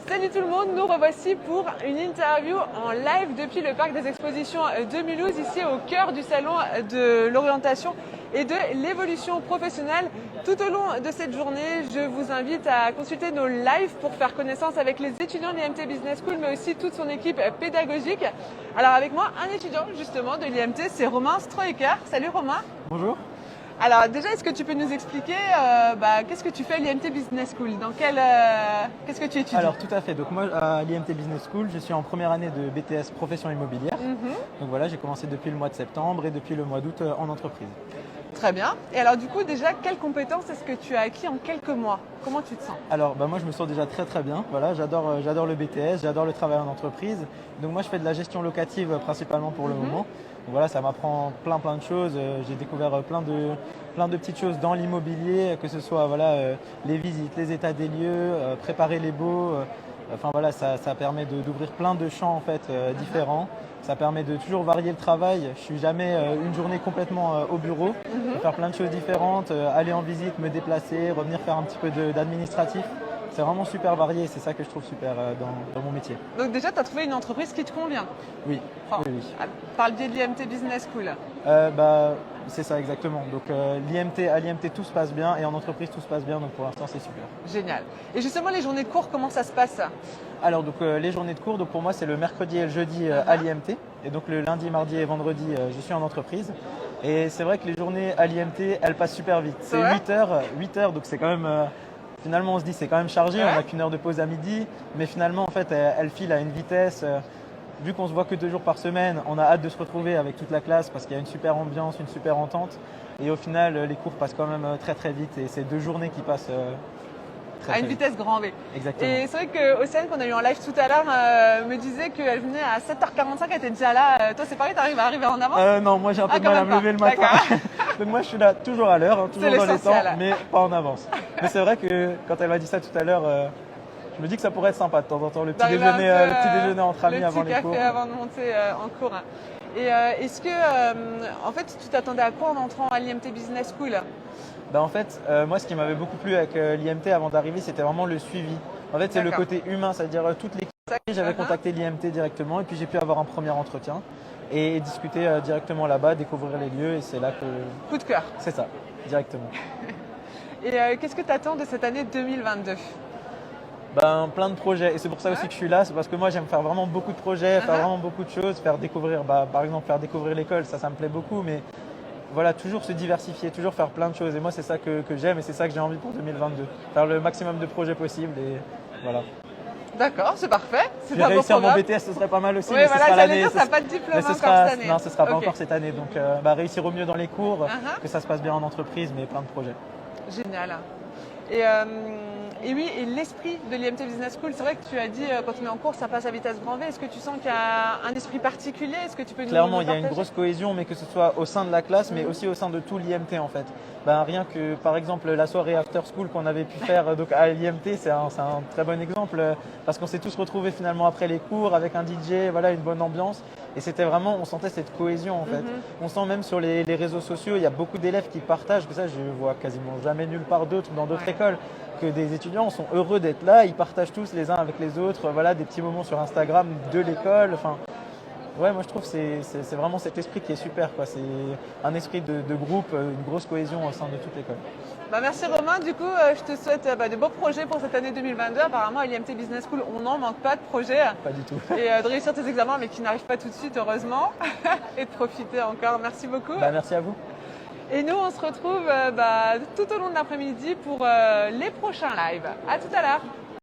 Salut tout le monde, nous revoici pour une interview en live depuis le parc des expositions de Mulhouse, ici au cœur du salon de l'orientation et de l'évolution professionnelle. Tout au long de cette journée, je vous invite à consulter nos lives pour faire connaissance avec les étudiants de l'IMT Business School, mais aussi toute son équipe pédagogique. Alors avec moi, un étudiant justement de l'IMT, c'est Romain Stroeker. Salut Romain. Bonjour. Alors déjà, est-ce que tu peux nous expliquer qu'est-ce que tu fais à l'IMT Business School? Qu'est-ce que tu étudies? Alors tout à fait, donc moi à l'IMT Business School, je suis en première année de BTS Profession Immobilière. Donc voilà, j'ai commencé depuis le mois de septembre et depuis le mois d'août en entreprise. Très bien. Et alors du coup, déjà, quelles compétences est-ce que tu as acquis en quelques mois? Comment tu te sens? Alors moi je me sens déjà très bien, voilà, j'adore le BTS, j'adore le travail en entreprise. Donc moi je fais de la gestion locative principalement pour le moment. Donc voilà, ça m'apprend plein de choses, j'ai découvert plein de petites choses dans l'immobilier, que ce soit les visites, les états des lieux, préparer les baux. Enfin voilà, ça permet d'ouvrir plein de champs en fait différents. Ça permet de toujours varier le travail. Je suis jamais une journée complètement au bureau. Je peux faire plein de choses différentes, aller en visite, me déplacer, revenir faire un petit peu d'administratif. C'est vraiment super varié, c'est ça que je trouve super dans mon métier. Donc déjà, tu as trouvé une entreprise qui te convient? Oui. Enfin, oui. Par le biais de l'IMT Business School? C'est ça exactement. Donc à l'IMT tout se passe bien et en entreprise tout se passe bien, donc pour l'instant c'est super. Génial. Et justement, les journées de cours, comment ça se passe? Alors donc les journées de cours, donc pour moi c'est le mercredi et le jeudi à l'IMT. Et donc le lundi, mardi et vendredi, je suis en entreprise. Et c'est vrai que les journées à l'IMT, elles passent super vite. C'est 8 heures, donc c'est quand même... Finalement, on se dit c'est quand même chargé, on n'a qu'une heure de pause à midi, mais finalement, en fait, elle file à une vitesse. Vu qu'on se voit que 2 jours par semaine, on a hâte de se retrouver avec toute la classe parce qu'il y a une super ambiance, une super entente. Et au final, les cours passent quand même très vite et c'est 2 journées qui passent à une vitesse grand V. Exactement. Et c'est vrai que Océane, qu'on a eu en live tout à l'heure, me disait qu'elle venait à 7h45, elle était déjà là. Toi, c'est pareil, t'arrives à arriver en avance? Non, moi j'ai un peu de mal à me lever le matin. Donc moi je suis là toujours à l'heure, toujours dans les temps, mais pas en avance. Mais c'est vrai que quand elle m'a dit ça tout à l'heure, je me dis que ça pourrait être sympa de temps en temps, le petit déjeuner entre amis avant les cours. Le petit café avant de monter en cours. Et est-ce que, en fait, tu t'attendais à quoi en entrant à l'IMT Business School? En fait, moi ce qui m'avait beaucoup plu avec l'IMT avant d'arriver, c'était vraiment le suivi. En fait, c'est le côté humain, c'est-à-dire toute l'équipe. J'avais contacté l'IMT directement et puis j'ai pu avoir un premier entretien et discuter directement là-bas, découvrir les lieux et c'est là que... Coup de cœur. C'est ça, directement. Et qu'est-ce que tu attends de cette année 2022? Plein de projets et c'est pour ça aussi que je suis là, c'est parce que moi j'aime faire vraiment beaucoup de projets, faire vraiment beaucoup de choses, faire découvrir, par exemple faire découvrir l'école, ça me plaît beaucoup, mais voilà, toujours se diversifier, toujours faire plein de choses et moi c'est ça que j'aime et c'est ça que j'ai envie pour 2022, faire le maximum de projets possibles et voilà. D'accord, c'est parfait. Puis réussir mon BTS, ce serait pas mal aussi. Oui, mais voilà, j'allais dire, ça n'a pas de diplôme encore cette année. Non, ce ne sera pas encore cette année. Donc réussir au mieux dans les cours, que ça se passe bien en entreprise, mais plein de projets. Génial. Et oui, et l'esprit de l'IMT Business School, c'est vrai que tu as dit quand on est en cours, ça passe à vitesse grand V. Est-ce que tu sens qu'il y a un esprit particulier? Est-ce que tu peux Clairement, nous partager? il y a une grosse cohésion, mais que ce soit au sein de la classe, mais aussi au sein de tout l'IMT en fait. Rien que par exemple la soirée after school qu'on avait pu faire donc à l'IMT, c'est un très bon exemple parce qu'on s'est tous retrouvés finalement après les cours avec un DJ, voilà, une bonne ambiance. Et c'était vraiment, on sentait cette cohésion en fait. On sent même sur les réseaux sociaux, il y a beaucoup d'élèves qui partagent, que ça je vois quasiment jamais nulle part d'autre dans d'autres écoles, que des étudiants sont heureux d'être là, ils partagent tous les uns avec les autres, voilà, des petits moments sur Instagram de l'école. Enfin, ouais, moi je trouve que c'est vraiment cet esprit qui est super, quoi. C'est un esprit de groupe, une grosse cohésion au sein de toute l'école. Merci Romain, du coup je te souhaite de beaux projets pour cette année 2022. Apparemment à l'IMT Business School, on n'en manque pas de projets. Pas du tout. Et de réussir tes examens, mais qui n'arrivent pas tout de suite, heureusement. Et de profiter encore. Merci beaucoup. Merci à vous. Et nous, on se retrouve tout au long de l'après-midi pour les prochains lives. À tout à l'heure.